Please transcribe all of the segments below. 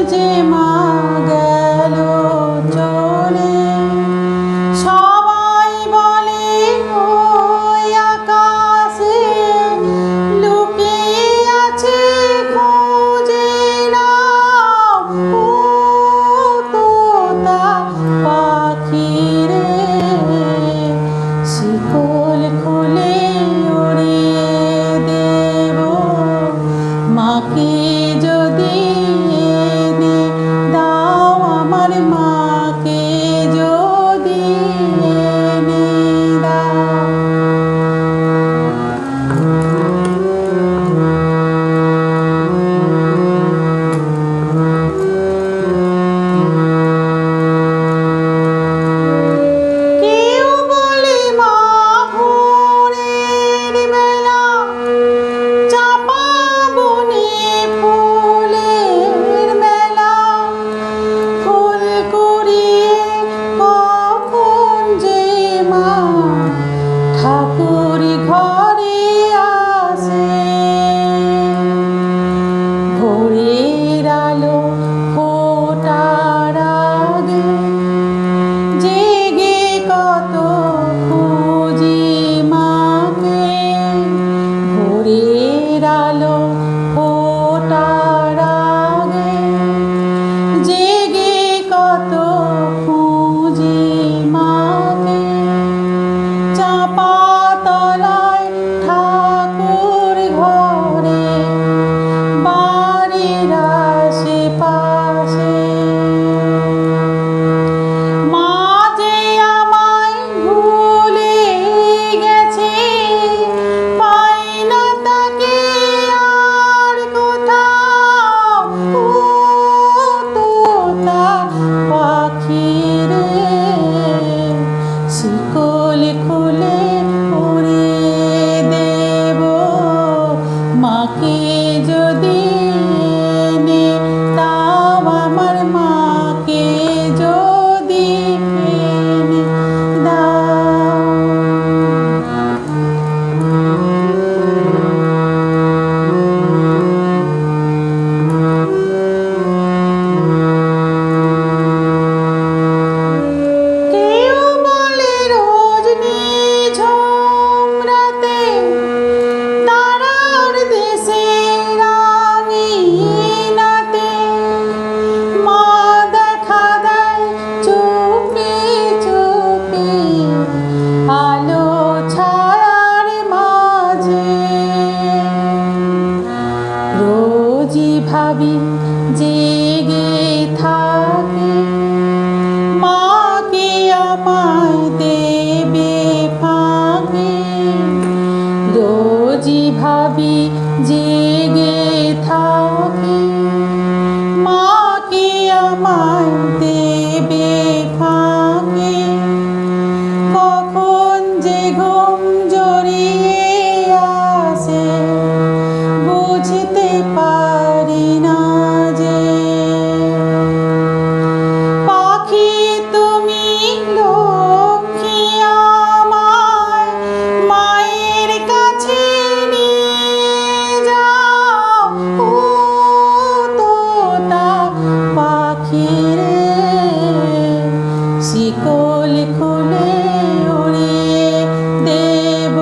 যে মা গেল চলে, সবাই বলে ওই আকাশে লুকিয়ে আছে, খোঁজে নাও ও তোতা পাখি রে। শিকল খুলে উড়িয়ে দেব মাকে যদি এনে দাও, আমার মাকে যদি এনে দাও। কেউ বলে মা ভোরের বেলা চাপা বনে ফুলের মেলা, ফুল কুড়িয়ে কখন যে মা ঠাকুর ঘরে আসে। ভোরের আলো ফোটার আগে জেগে কত খুঁজি মাকে। ভোরের আলো ফোটার আগে জেগে কত খুঁজি মাকে। চাপা তলায় ঠাকুর ঘরে বাড়ির আশেপাশে, মা যে আমায় ভুলে গেছে, পাই না তাকে আর কোথাও ও তোতা পাখি রে। শিকল খুলে উড়িয়ে দেব মাকে যদি এনে দাও, আমার মাকে যদি এনে দাও। কেউ বলে রোজ নিঝুম রাতে তারার দেশে রাঙিনাতে মা দেখা দেয় চুপি চুপি আলো ছায়ার মাঝে। রোজই ভাবি জেগে থাকি মাকে আমায় দেবে ফাঁকি। রোজই ভাবি জেগে থাকি মাকে আমায় দেবে ফাঁকি। কখন যে ঘুম জড়িয়ে আসে বুঝতে পারি না যে। পাখি তুমি লক্ষ্মী আমায় মায়ের কাছে নিয়ে যাও ও তোতা পাখি রে। শিকল খুলে উড়িয়ে দেব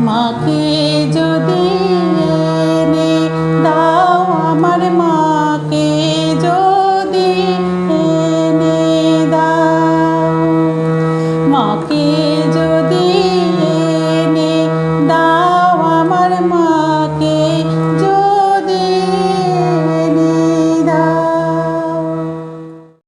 মাকে যদি এনে দাও, আমার মাকে যদি এনে দাও। মাকে